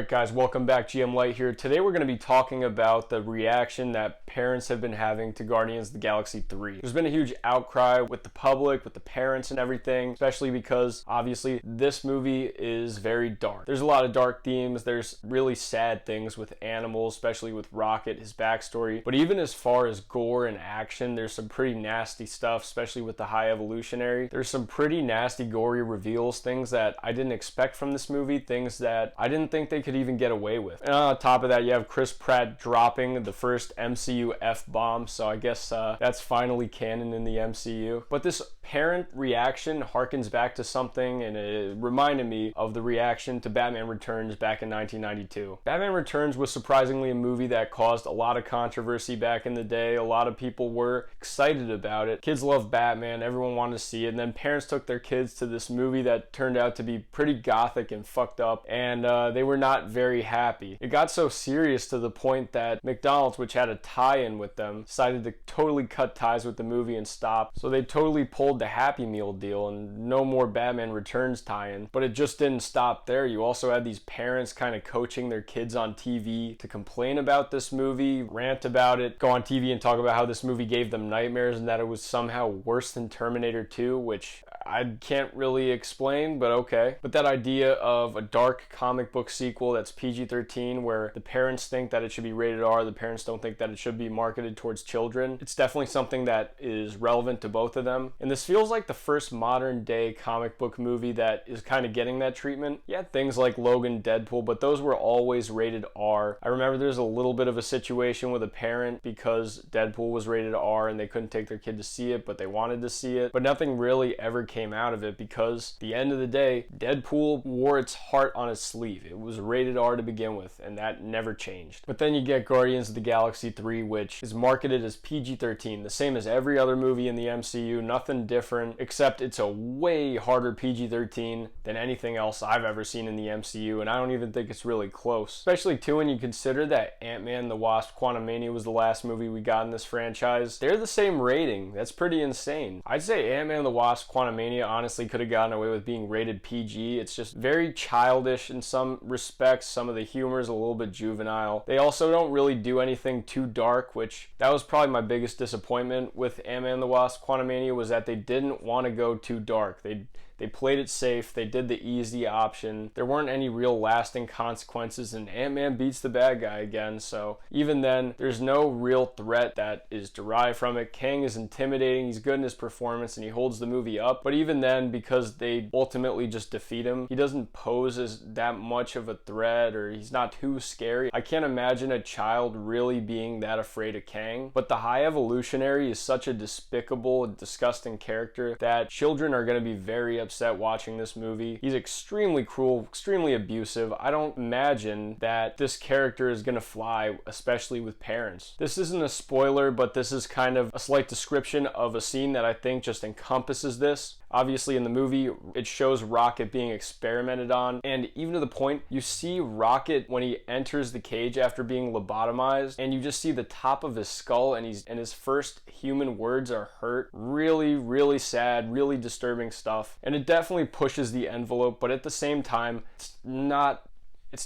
Alright guys, welcome back. GM Light here. Today we're going to be talking about the reaction that parents have been having to Guardians of the Galaxy 3. There's been a huge outcry with the public, with the parents and everything, especially because obviously this movie is very dark. There's a lot of dark themes, there's really sad things with animals, especially with Rocket, his backstory. But even as far as gore and action, there's some pretty nasty stuff, especially with the High Evolutionary. There's some pretty nasty, gory reveals, things that I didn't expect from this movie, things that I didn't think they could even get away with. And on top of that, you have Chris Pratt dropping the first MCU F-bomb, so I guess that's finally canon in the MCU. But this parent reaction harkens back to something, and it reminded me of the reaction to Batman Returns back in 1992. Batman Returns was surprisingly a movie that caused a lot of controversy back in the day. A lot of people were excited about it. Kids love Batman, everyone wanted to see it, and then parents took their kids to this movie that turned out to be pretty gothic and fucked up, and they were not very happy. It got so serious to the point that McDonald's, which had a tie-in with them, decided to totally cut ties with the movie and stop. So they totally pulled the Happy Meal deal and no more Batman Returns tie-in. But it just didn't stop there. You also had these parents kind of coaching their kids on TV to complain about this movie, rant about it, go on TV and talk about how this movie gave them nightmares and that it was somehow worse than Terminator 2, which I can't really explain, but okay. But that idea of a dark comic book sequel that's PG-13 where the parents think that it should be rated R, the parents don't think that it should be marketed towards children, it's definitely something that is relevant to both of them. And this feels like the first modern day comic book movie that is kind of getting that treatment. You had things like Logan, Deadpool, but those were always rated R. I remember there's a little bit of a situation with a parent because Deadpool was rated R and they couldn't take their kid to see it, but they wanted to see it. But nothing really ever came out of it because at the end of the day, Deadpool wore its heart on its sleeve. It was rated R to begin with, and that never changed. But then you get Guardians of the Galaxy 3, which is marketed as PG-13, the same as every other movie in the MCU, nothing different, except it's a way harder PG-13 than anything else I've ever seen in the MCU, and I don't even think it's really close. Especially too when you consider that Ant-Man and the Wasp: Quantumania was the last movie we got in this franchise. They're the same rating. That's pretty insane. I'd say Ant-Man and the Wasp: Quantumania honestly could have gotten away with being rated PG. It's just very childish in some respects. Some of the humor is a little bit juvenile. They also don't really do anything too dark, which that was probably my biggest disappointment with Ant-Man and the Wasp: Quantumania, was that they didn't want to go too dark. They played it safe. They did the easy option. There weren't any real lasting consequences, and Ant-Man beats the bad guy again, so even then, there's no real threat that is derived from it. Kang is intimidating, he's good in his performance, and he holds the movie up, but even then, because they ultimately just defeat him, he doesn't pose as that much of a threat, or he's not too scary. I can't imagine a child really being that afraid of Kang, but the High Evolutionary is such a despicable, disgusting character that children are going to be very upset watching this movie. He's extremely cruel, extremely abusive. I don't imagine that this character is gonna fly, especially with parents. This isn't a spoiler, but this is kind of a slight description of a scene that I think just encompasses this. Obviously in the movie, it shows Rocket being experimented on, and even to the point, you see Rocket when he enters the cage after being lobotomized, and you just see the top of his skull, and his first human words are hurt. Really, really sad, really disturbing stuff. And it definitely pushes the envelope, but at the same time, it's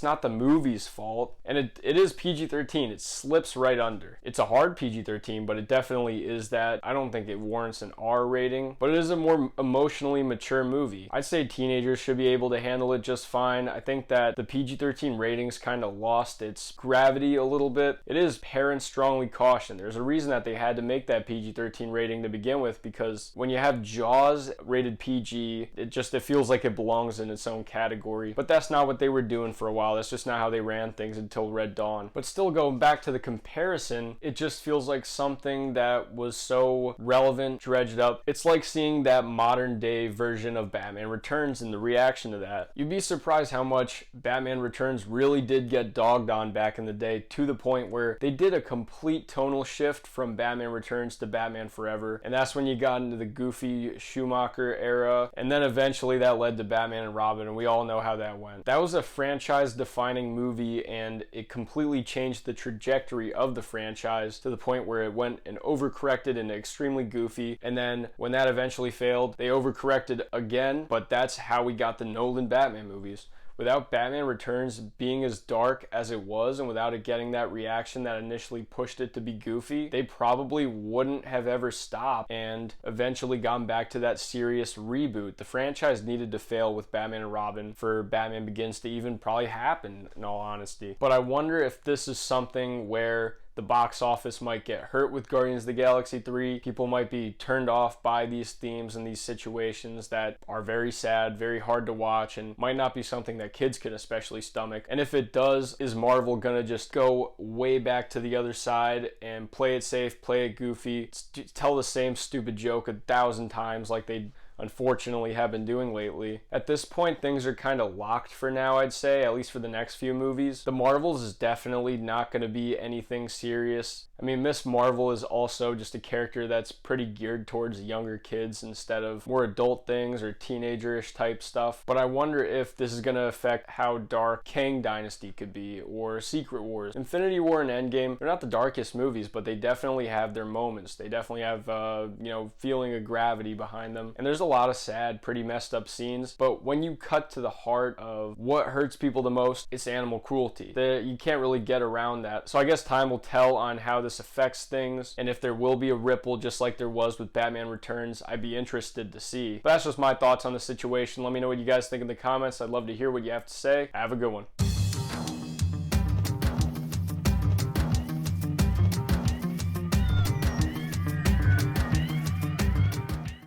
not the movie's fault, and it is PG-13. It slips right under. It's a hard PG-13, but it definitely is that. I don't think it warrants an R rating, but it is a more emotionally mature movie. I'd say teenagers should be able to handle it just fine. I think that the PG-13 ratings kind of lost its gravity a little bit. It is parents strongly cautioned. There's a reason that they had to make that PG-13 rating to begin with, because when you have Jaws rated PG, it feels like it belongs in its own category, but that's not what they were doing for a while. That's just not how they ran things until Red Dawn. But still, going back to the comparison, it just feels like something that was so relevant, dredged up. It's like seeing that modern day version of Batman Returns and the reaction to that. You'd be surprised how much Batman Returns really did get dogged on back in the day, to the point where they did a complete tonal shift from Batman Returns to Batman Forever, and that's when you got into the goofy Schumacher era, and then eventually that led to Batman and Robin, and we all know how that went. That was a franchise franchise-defining movie, and it completely changed the trajectory of the franchise to the point where it went and overcorrected and extremely goofy. And then when that eventually failed, they overcorrected again, but that's how we got the Nolan Batman movies. without Batman Returns being as dark as it was, and without it getting that reaction that initially pushed it to be goofy, they probably wouldn't have ever stopped and eventually gone back to that serious reboot. The franchise needed to fail with Batman and Robin for Batman Begins to even probably happen, in all honesty. But I wonder if this is something where the box office might get hurt with Guardians of the Galaxy 3. People might be turned off by these themes and these situations that are very sad, very hard to watch, and might not be something that kids can especially stomach. And if it does, is Marvel gonna just go way back to the other side and play it safe, play it goofy, tell the same stupid joke 1,000 times like they unfortunately have been doing lately? At this point, things are kind of locked for now, I'd say, at least for the next few movies. The Marvels is definitely not going to be anything serious. I mean, Miss Marvel is also just a character that's pretty geared towards younger kids instead of more adult things or teenager-ish type stuff. But I wonder if this is going to affect how dark Kang Dynasty could be, or Secret Wars. Infinity War and Endgame, they're not the darkest movies, but they definitely have their moments. They definitely have, feeling of gravity behind them. And there's a lot of sad, pretty messed up scenes. But when you cut to the heart of what hurts people the most, it's animal cruelty. You can't really get around that. So I guess time will tell on how this affects things, and if there will be a ripple just like there was with Batman Returns. I'd be interested to see. But that's just my thoughts on the situation. Let me know what you guys think in the comments. I'd love to hear what you have to say. Have a good one.